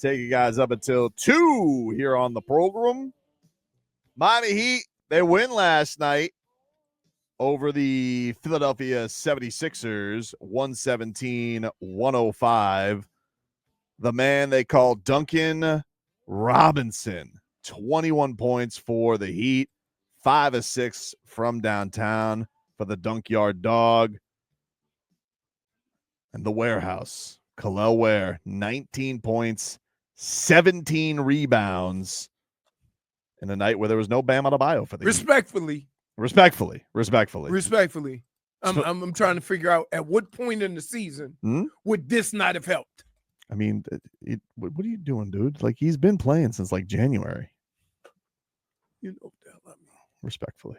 Take you guys up until 2 here on the program. Miami Heat, they win last night over the Philadelphia 76ers, 117-105. The man they call Duncan Robinson, 21 points for the Heat, 5 of 6 from downtown for the Dunkyard Dog. And the warehouse, Kel'el Ware, 19 points, 17 rebounds in a night where there was no Bam Adebayo for the Respectfully. Respectfully. I'm trying to figure out at what point in the season would this not have helped? I mean, what are you doing, dude? Like, he's been playing since like January. You know what the hell I mean. Respectfully.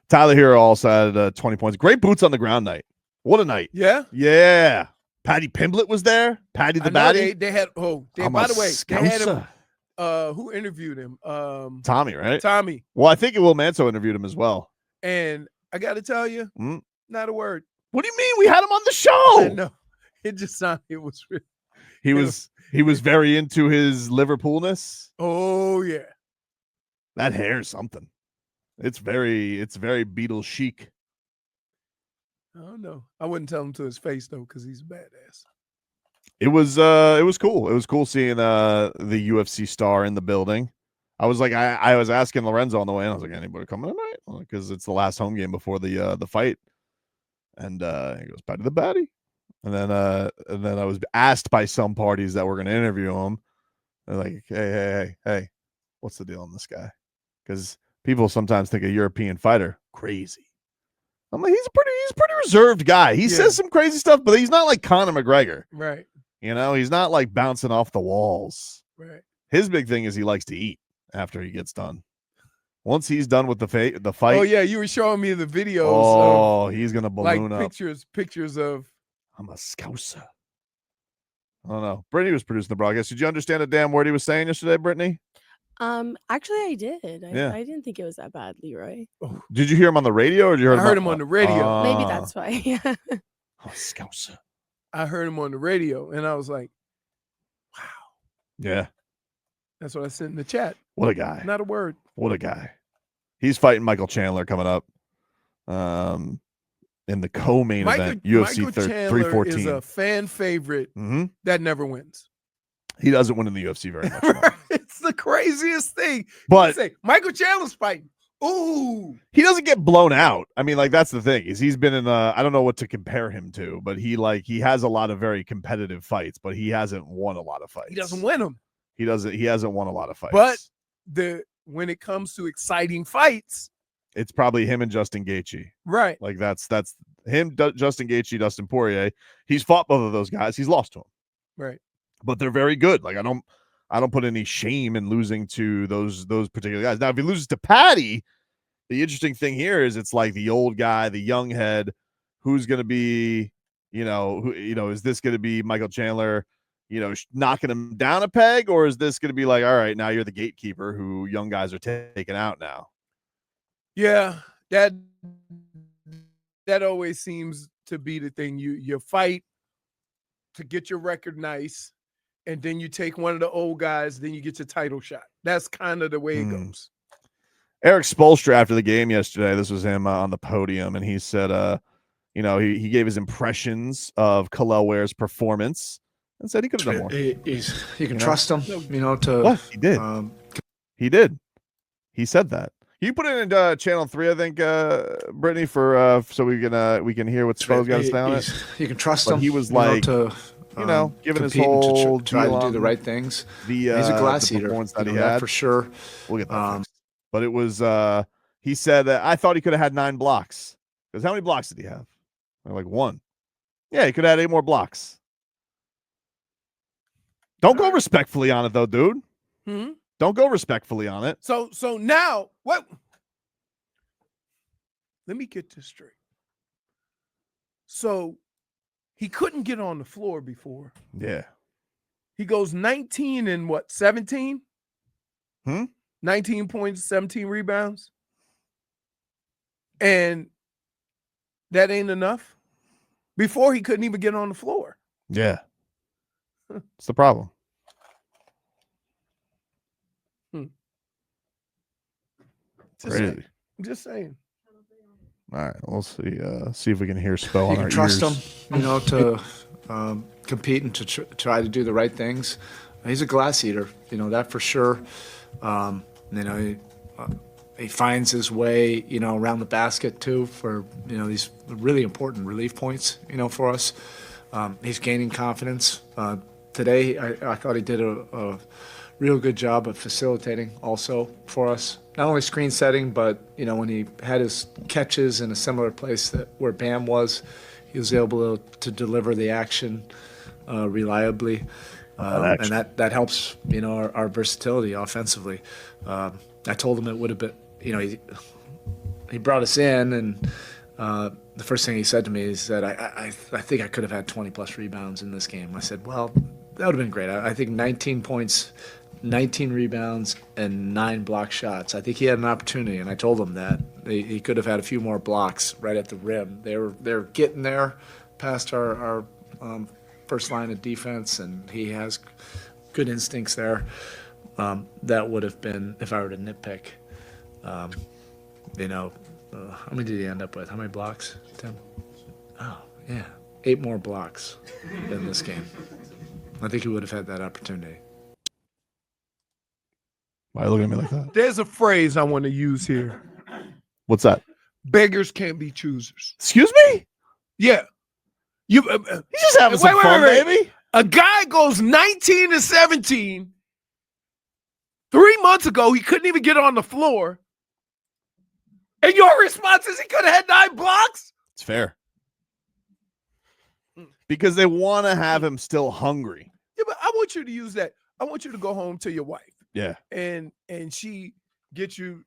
Tyler Hero also had 20 points. Great boots on the ground night. What a night. Yeah? Yeah. Paddy Pimblett was there. Paddy the Baddie. They had, by the way, they had him. Who interviewed him? Tommy, right? Tommy. Well, I think Will Manso interviewed him as well. And I got to tell you, not a word. What do you mean? We had him on the show. No, it just sounded. It was. He was very into his Liverpoolness. Oh yeah, that hair's something. It's very Beatles chic. I don't know. I wouldn't tell him to his face though, because he's a badass. It was cool. It was cool seeing the UFC star in the building. I was like, I was asking Lorenzo on the way in. I was like, anybody coming tonight? Because it's the last home game before the fight. And he goes, Paddy the Baddie. And then I was asked by some parties that were going to interview him. They're like, hey, what's the deal on this guy? Because people sometimes think a European fighter crazy. I'm like, he's a pretty reserved guy. He says some crazy stuff, but he's not like Conor McGregor. Right. You know, he's not like bouncing off the walls. Right. His big thing is he likes to eat after he gets done. Once he's done with the fight. Oh yeah, you were showing me the videos. Oh, he's gonna balloon like up. Pictures of. I'm a scouser. I don't know. Brittany was producing the broadcast. Did you understand a damn word he was saying yesterday, Brittany? Actually, I did. Yeah. I didn't think it was that bad, Leroy. Oh. Did you hear him on the radio, or did you hear? I heard him on the radio. Maybe that's why. Yeah. I'm a scouser. I heard him on the radio, and I was like, "Wow." Yeah. That's what I said in the chat. What a guy. Not a word. What a guy. He's fighting Michael Chandler coming up. In the co-main event, UFC 314. Is a fan favorite that never wins. He doesn't win in the UFC very much. No. It's the craziest thing. But say, Michael Chandler's fighting. Ooh. He doesn't get blown out. I mean, like, that's the thing, is he's been in I don't know what to compare him to, but he has a lot of very competitive fights, but he hasn't won a lot of fights. He doesn't win them. He hasn't won a lot of fights. But when it comes to exciting fights, it's probably him and Justin Gaethje. Right. Like that's him, Justin Gaethje, Dustin Poirier. He's fought both of those guys. He's lost to them. Right. But they're very good. Like I don't put any shame in losing to those particular guys. Now, if he loses to Paddy, the interesting thing here is it's like the old guy, the young head, who's going to be, is this going to be Michael Chandler, knocking him down a peg, or is this going to be like, all right, now you're the gatekeeper who young guys are taking out now? Yeah, that always seems to be the thing. You fight to get your record nice, and then you take one of the old guys, then you get your title shot. That's kind of the way it goes. Eric Spoelstra, after the game yesterday, this was him on the podium, and he said, he gave his impressions of Kel'el Ware's performance and said he could have done more. You can trust him, to. What? He did. He did. He said that. You put it in channel 3, I think, Brittany, for so we can hear what Spo's got to say on it. You can trust but him. He was like, giving his whole try to do the right things. He's a glass eater. That he had for sure. We'll get that fixed. But it was. He said that I thought he could have had 9 blocks. Because how many blocks did he have? Like 1. Yeah, he could have had 8 more blocks. Don't go respectfully on it, though, dude. Don't go respectfully on it. So now, what? Let me get this straight. So he couldn't get on the floor before. Yeah. He goes 19 and what, 17? 19 points, 17 rebounds. And that ain't enough. Before he couldn't even get on the floor. Yeah. It's the problem. Crazy. Just saying. All right, we'll see if we can hear Spo on You our can trust ears. him, to compete and to try to do the right things. He's a glass eater, that for sure. He finds his way, around the basket too for, these really important relief points, for us. He's gaining confidence. Today, I thought he did a real good job of facilitating also for us. Not only screen setting, but, when he had his catches in a similar place where Bam was, he was able to deliver the action reliably. And that helps, our versatility offensively. I told him it would have been, he brought us in, and the first thing he said to me is that I think I could have had 20-plus rebounds in this game. I said, well, that would have been great. I think 19 points, 19 rebounds, and 9 block shots. I think he had an opportunity, and I told him that. He could have had a few more blocks right at the rim. They're getting there past our first line of defense, and he has good instincts there. That would have been, if I were to nitpick, how many did he end up with? How many blocks, Tim? Oh, yeah, 8 more blocks in this game. I think he would have had that opportunity. Why are you looking at me like that? There's a phrase I want to use here. What's that? Beggars can't be choosers. Excuse me? Yeah. He's just having some fun, baby. A guy goes 19-17. 3 months ago, he couldn't even get on the floor. And your response is he could have had 9 blocks? It's fair. Because they want to have him still hungry. Yeah, but I want you to use that. I want you to go home to your wife. Yeah. And she get you,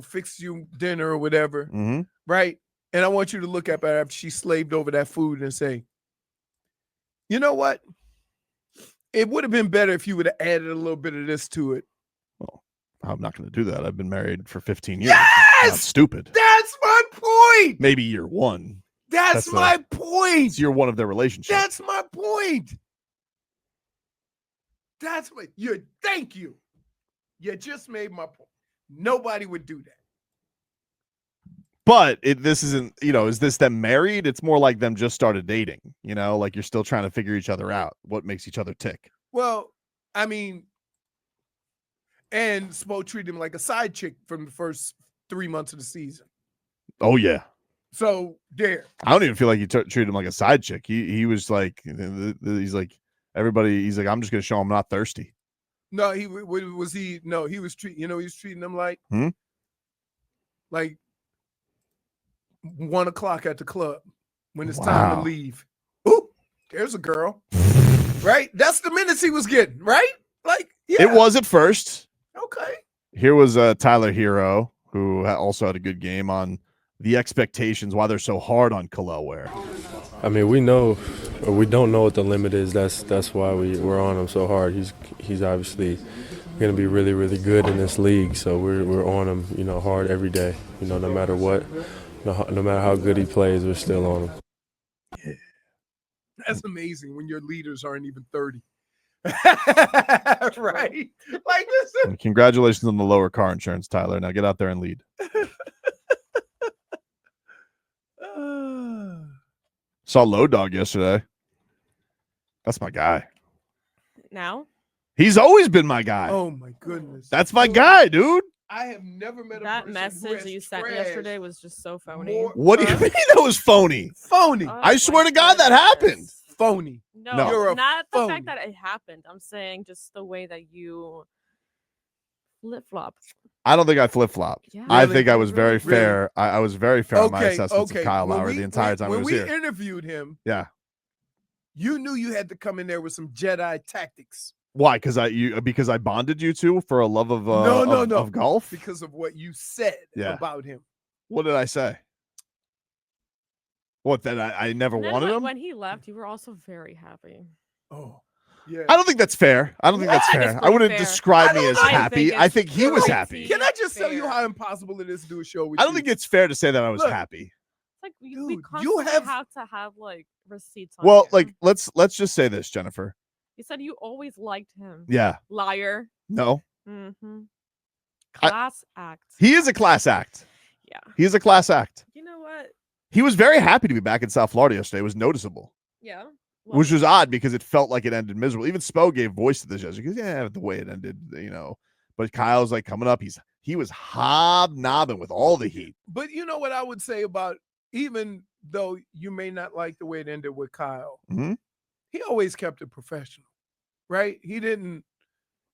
fix you dinner or whatever. Mm-hmm. Right? And I want you to look at her after she slaved over that food and say, you know what? It would have been better if you would have added a little bit of this to it. Well, I'm not going to do that. I've been married for 15 years. Yes! It's not stupid. That's my point. Maybe year 1. That's my point. It's year 1 of their relationship. That's my point. That's what thank you. You just made my point. Nobody would do that. But this isn't, is this them married? It's more like them just started dating, like you're still trying to figure each other out. What makes each other tick? Well, I mean, and Spo treated him like a side chick from the first 3 months of the season. Oh, yeah. So there. I don't even feel like he treated him like a side chick. He was like, he's like, everybody, he's like, I'm just going to show him I'm not thirsty. No, he was treating them like, like 1 o'clock at the club when it's time to leave. Ooh, there's a girl. Right? That's the minutes he was getting, right? Like, yeah. It was at first. Okay. Here was Tyler Hero, who also had a good game on the expectations, why they're so hard on Kel'el Ware. I mean, we don't know what the limit is. That's why we're on him so hard. He's obviously going to be really, really good in this league. So we're on him, hard every day. No matter what, no matter how good he plays, we're still on him. Yeah. That's amazing when your leaders aren't even 30. Right? Like this. And congratulations on the lower car insurance, Tyler. Now get out there and lead. Saw Low Dog yesterday. That's my guy. Now? He's always been my guy. Oh my goodness. That's my guy, dude. I have never met that message that you sent yesterday was just so phony. What do you mean that was phony? Phony. I swear to God that happened. Phony. No, you're not the phony. fact that it happened. I'm saying just the way that you flip-flop. I don't think I flip-flop. Yeah. I Really? think I was very Really? fair. I was very fair on my assessments Okay. of Kyle Lowry the entire time he when was we here. interviewed him, Yeah. you knew you had to come in there with some Jedi tactics. Why? Because I bonded you two for a love of No. of golf? Because of what you said about him. What did I say? What, that I never wanted him? When he left, you were also very happy. Oh, yeah. I don't think that's fair. I don't think that's think fair. it's I wouldn't pretty fair. describe me as I happy. think I think he was happy. Can I just tell you fair. how impossible it is to do a show with I you? don't think it's fair to say that I was Look, happy. It's like we Dude, constantly you have- have to have like receipts on Well, you. like let's just say this, Jennifer. You said you always liked him. Yeah. Liar. No. Mm-hmm. Class act. He is a class act. Yeah. He is a class act. You know what? He was very happy to be back in South Florida yesterday. It was noticeable, Yeah. which was odd because it felt like it ended miserable. Even Spo gave voice to this yesterday. Because, yeah, the way it ended, But Kyle's like coming up. He was hobnobbing with all the heat. But you know what I would say about, even though you may not like the way it ended with Kyle, he always kept it professional, right? He didn't,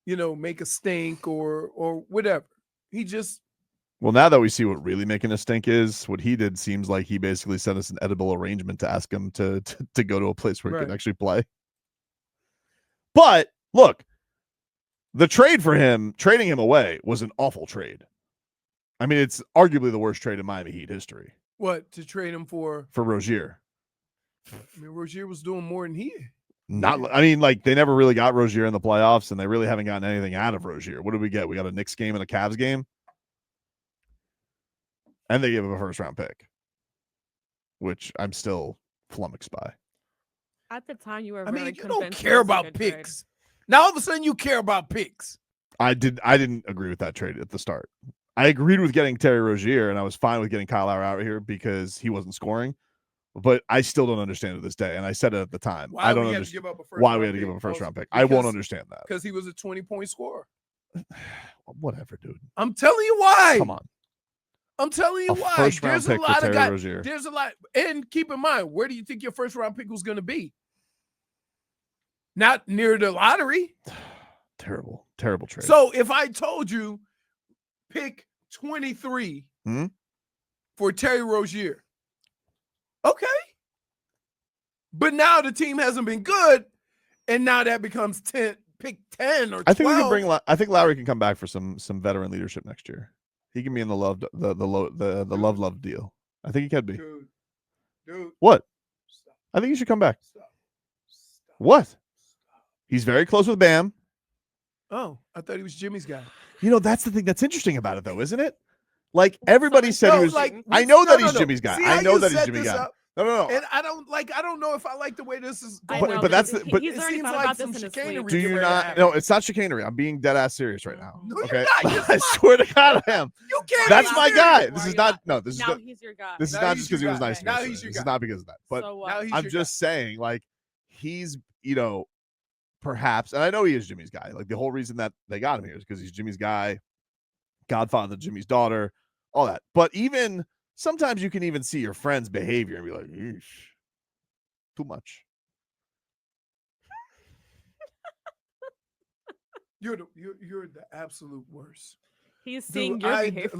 make a stink or whatever. He just. Well, now that we see what really making a stink is, what he did seems like he basically sent us an edible arrangement to ask him to go to a place where he could actually play. But look, the trade for him, trading him away, was an awful trade. I mean, it's arguably the worst trade in Miami Heat history. What, to trade him for? For Rozier. I mean, Rozier was doing more than he. They never really got Rozier in the playoffs, and they really haven't gotten anything out of Rozier. What did we get? We got a Knicks game and a Cavs game. And they gave him a first-round pick, which I'm still flummoxed by. At the time, you were. You don't care about picks. Now all of a sudden, you care about picks. I didn't agree with that trade at the start. I agreed with getting Terry Rozier, and I was fine with getting Kyle Lowry out here because he wasn't scoring. But I still don't understand to this day, and I said it at the time. I don't understand why we had to give up a first-round pick. I won't understand that because he was a 20-point scorer. Whatever, dude. I'm telling you why. Come on. I'm telling you why. There's a lot of guys. There's a lot. And keep in mind, where do you think your first round pick was going to be? Not near the lottery. Terrible trade. So if I told you pick 23 for Terry Rozier, okay. But now the team hasn't been good, and now that becomes 10. Pick 10 or 12. I think we can bring. I think Lowry can come back for some veteran leadership next year. He can be in the love deal. I think he can be. Dude. What? Stop. I think he should come back. Stop. What? Stop. He's very close with Bam. Oh, I thought he was Jimmy's guy. That's the thing that's interesting about it, though, isn't it? Like everybody said he was. I know that he's Jimmy's guy. I know that he's Jimmy's guy. No. And I don't know if I like the way this is I going. know, but that's he's it already seems thought like about some this in his chicanery. sleep. Do you not? No, it's not chicanery. I'm being dead ass serious right now. No, okay, you're not. I swear to God, I am. You can't. That's be my serious. guy. This is not. No, this is Now not. he's your guy. This is Now not he's just because he your was guy. nice to me. Now yesterday. he's your This guy. is not because of that. But So Now he's I'm your just saying, like, he's, perhaps, and I know he is Jimmy's guy. Like, the whole reason that they got him here is because he's Jimmy's guy, godfather, Jimmy's daughter, all that. But even sometimes you can even see your friend's behavior and be like, eesh, too much. You're the absolute worst. He's seeing Dude, your behavior.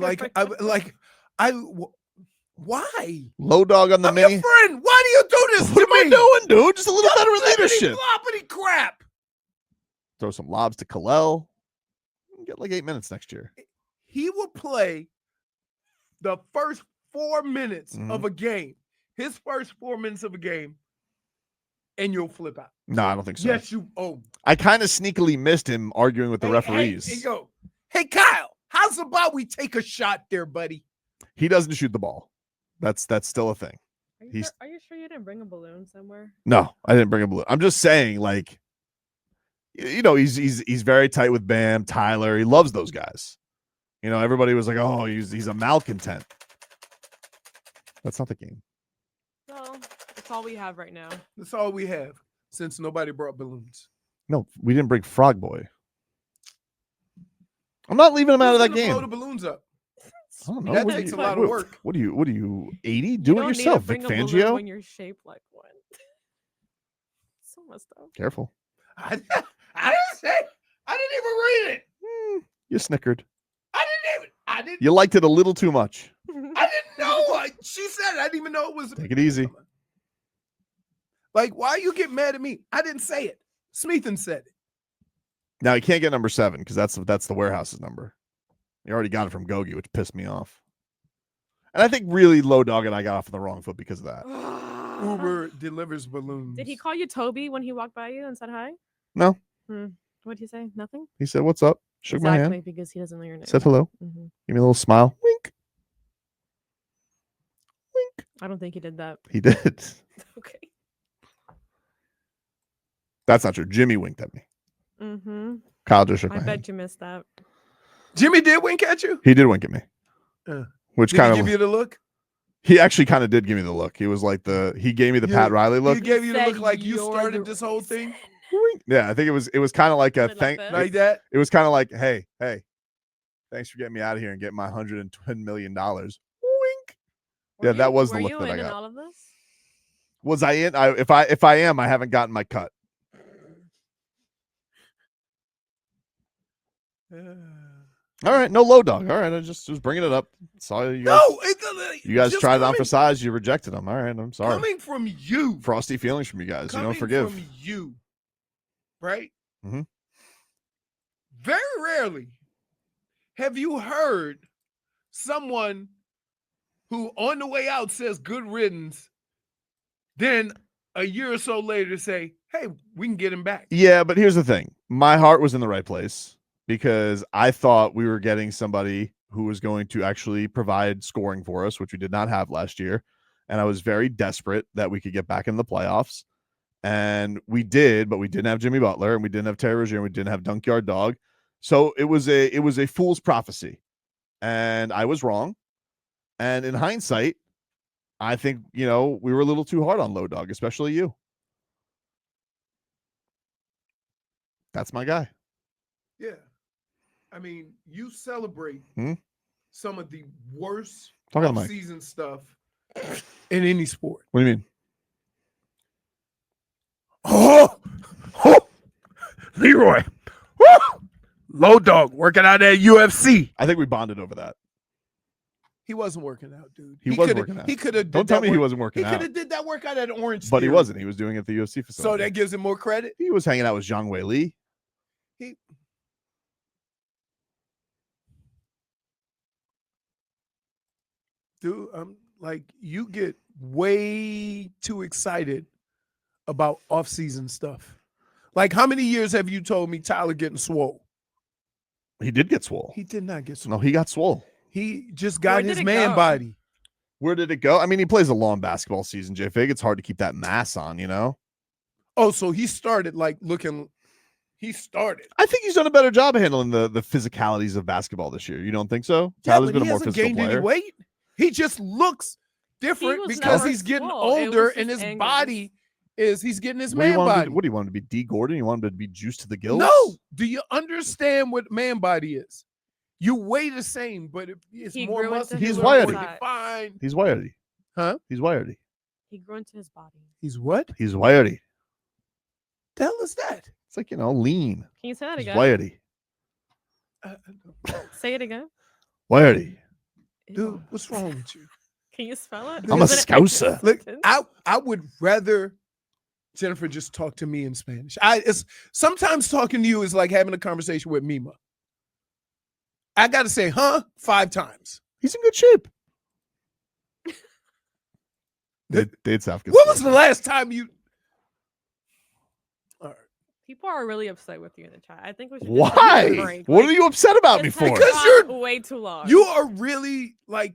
Why? Low dog on the I'm mini. your friend. Why do you do this What to am I me? doing, dude? Just a little better leadership. Floppity crap. Throw some lobs to Kel'el. Get like 8 minutes next year. He will play the first 4 minutes of a game. His first 4 minutes of a game, and you'll flip out. No, I don't think so. Yes, you. Oh, I kind of sneakily missed him arguing with the referees. Hey, Kyle, how's about we take a shot there, buddy? He doesn't shoot the ball. That's still a thing. Are you sure you didn't bring a balloon somewhere? No, I didn't bring a balloon. I'm just saying, like, he's very tight with Bam, Tyler. He loves those guys. Everybody was like, oh, he's a malcontent. That's not the game. Well, that's all we have right now. That's all we have since nobody brought balloons. No, we didn't bring Frog Boy. I'm not leaving him out of that game. Blow the balloons up. I don't know. That takes a lot of work. What are you 80? You Do it don't yourself, need to Vic bring a balloon Fangio. when you're shaped like one. So messed up. Careful. I didn't say. I didn't even read it. You snickered. I didn't. You liked it a little too much. I didn't know. She said it. I didn't even know it was. Take it easy. Like, why you get mad at me? I didn't say it. Smeathan said it. Now he can't get number 7 because that's the warehouse's number. He already got it from Gogi, which pissed me off. And I think really Low Dog and I got off on the wrong foot because of that. Uber delivers balloons. Did he call you Toby when he walked by you and said hi? No. What did he say? Nothing? He said, "What's up?" Shook my hand. Because he doesn't know your name. Said hello. Mm-hmm. Give me a little smile. Wink. Wink. I don't think he did that. He did. Okay. That's not true. Jimmy winked at me. Mm-hmm. Kyle just shook my I hand. bet you missed that. Jimmy did wink at you? He did wink at me. Which Did kind he of give you the look? he actually kind of did give me the look. He was like he gave me the Pat Riley look. He gave you the look Said like you you're started the this whole thing? Yeah, I think it was kind of like a Like thank this? Like that? it was kind of like, hey, thanks for getting me out of here and getting my $110 million. Wink. Yeah, that was the look that I got. All of this? Was I in? If I am, I haven't gotten my cut. All right, no low dog. All right, I just was bringing it up. Saw you guys. No, You guys just tried it on coming- for size. You rejected them. All right, I'm sorry. Coming from you. Frosty feelings from you guys. You Coming don't forgive. from you, right? Mhm. Very rarely have you heard someone who on the way out says good riddance, then a year or so later say, hey, we can get him back. Yeah, but here's the thing. My heart was in the right place because I thought we were getting somebody who was going to actually provide scoring for us, which we did not have last year. And I was very desperate that we could get back in the playoffs. And we did, but we didn't have Jimmy Butler and we didn't have Terry Rozier and we didn't have Dunkyard Dog. So it was a fool's prophecy. And I was wrong. And in hindsight, I think, we were a little too hard on Low Dog, especially you. That's my guy. Yeah. I mean, you celebrate Hmm? some of the worst Talk on the mic. season stuff in any sport. What do you mean? Oh, Leroy. Woo! Low dog working out at UFC. I think we bonded over that. He wasn't working out, dude. He was working out. He could have. Don't tell me he wasn't working He out. could have did that workout at Orange. But he Theory. wasn't. He was doing it at the UFC facility. So that gives him more credit. He was hanging out with Zhang Wei Li. Dude, I'm like, you get way too excited about off-season stuff. Like, how many years have you told me Tyler getting swole? He did get swole. He did not get swole. No, he got swole. He just got Where did his it man go? body. Where did it go? I mean, he plays a long basketball season, J-Fig. It's hard to keep that mass on, Oh, so he started like looking. He started. I think he's done a better job of handling the physicalities of basketball this year. You don't think so? Tyler's but been a he more hasn't physical gained any player. weight. He just looks different was because never he's getting swole. It older was and just his angles. body he's getting his What do you man want him body. to, what do you want him to be? D. Gordon? You want him to be juiced to the gills? No. Do you understand what man body is? You weigh the same, but it's He more grew into muscular, He's more wiry. defined. He's wiry. Huh? He's wiry. He grew into his body. He's what? He's wiry. The hell is that? It's like, lean. Can you say that He's again? wiry. Say it again. Wiry. Dude, Ew. what's wrong with you? Can you spell it? I'm a Is it an scouser. actual Look, sentence? I would rather Jennifer just talk to me in Spanish. It's sometimes talking to you is like having a conversation with Mima. I got to say, 5 times. He's in good shape. Dade South gets When was the last time you? All right. People are really upset with you in the chat. I think we should. Why? Just take a break. What Like, are you upset about me this for? has Because gone you're- way too long. You are really like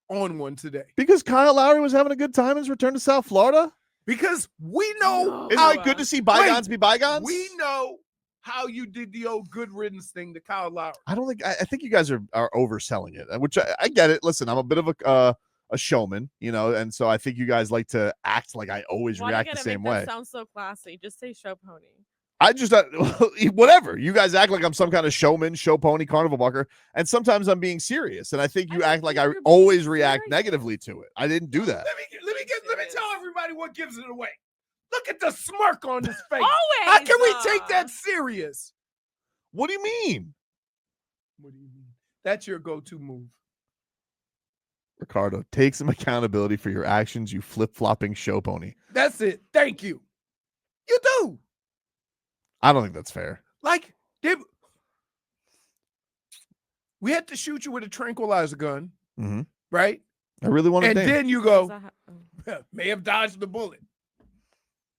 on one today Because Kyle Lowry was having a good time in his return to South Florida. because we know No. Isn't how it good to see bygones be bygones? we know how you did the old good riddance thing to Kyle Lowry. I don't think. I think you guys are overselling it, which I get it. Listen, I'm a bit of a showman, and so I think you guys like to act like I always Why do you react the gotta same make way. that sound so classy? Just say show pony. I just whatever. You guys act like I'm some kind of showman, show pony, carnival bucker, and sometimes I'm being serious. And I think you I act don't like think I you're being always react serious. negatively to it. I didn't do that. Let me tell everybody what gives it away. Look at the smirk on his face. Always. How can we take that serious? What do you mean, What do you mean? That's your go-to move. Ricardo? Take some accountability for your actions, you flip-flopping show pony. That's it. Thank you. You do. I don't think that's fair. Like, we had to shoot you with a tranquilizer gun, Mm-hmm. right? I really want to. And then you Does go, that oh. may have dodged the bullet.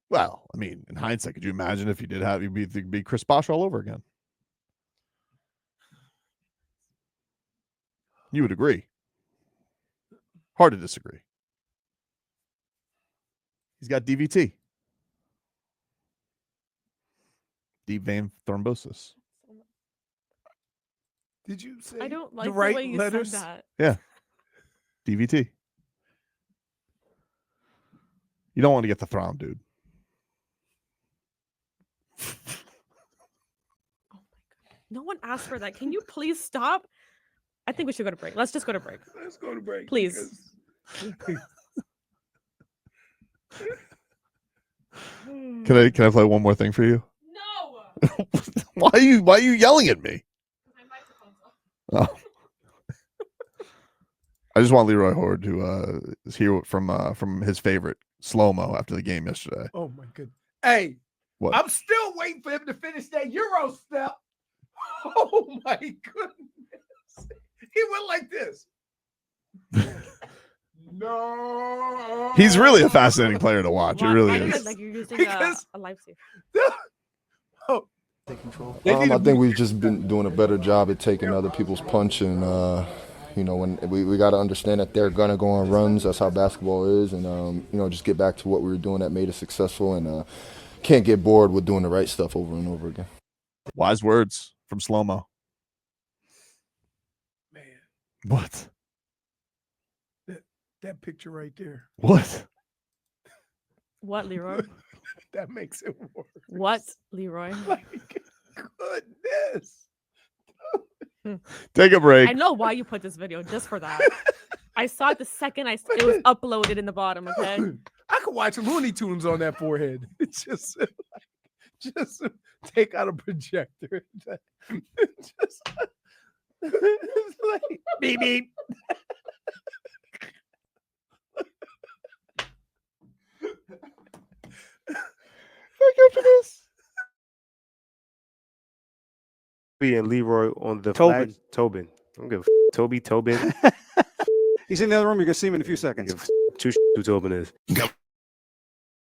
Well, I mean, in hindsight, could you imagine if you did have you'd be Chris Bosh all over again? You would agree. Hard to disagree. He's got DVT. Deep vein thrombosis. Did you say I don't like the the right way you letters? said that. DVT. You don't want to get the Throm, dude. Oh my god. No one asked for that. Can you please stop? I think we should go to break. Let's just go to break. Let's go to break. Please. Can I play one more thing for you? No. Why are you yelling at me? Oh. I just want Leroy Horde to hear from his favorite slow-mo after the game yesterday. Oh my goodness. Hey, What? I'm still waiting for him to finish that Euro step. Oh my goodness. He went like this. No. He's really a fascinating player to watch. It Why really is is. it like you're using Because- a lifesaver? Oh. I think we've just been doing a better job at taking other people's punch, and when we got to understand that they're gonna go on runs. That's how basketball is, and just get back to what we were doing that made us successful, and can't get bored with doing the right stuff over and over again. Wise words from slow-mo. Man, What? that picture right there. What? What, Leroy? That makes it worse. What, Leroy? Like, goodness. Take a break. I know why you put this video just for that. I saw it the second it was uploaded in the bottom. Okay. I could watch Looney Tunes on that forehead. It's just take out a projector. Just it's like beep beep. After this. And Leroy on the Tobin. flag. Tobin. I don't give a Tobin. He's in the other room. You're going to see him in a few seconds. Give who Tobin is.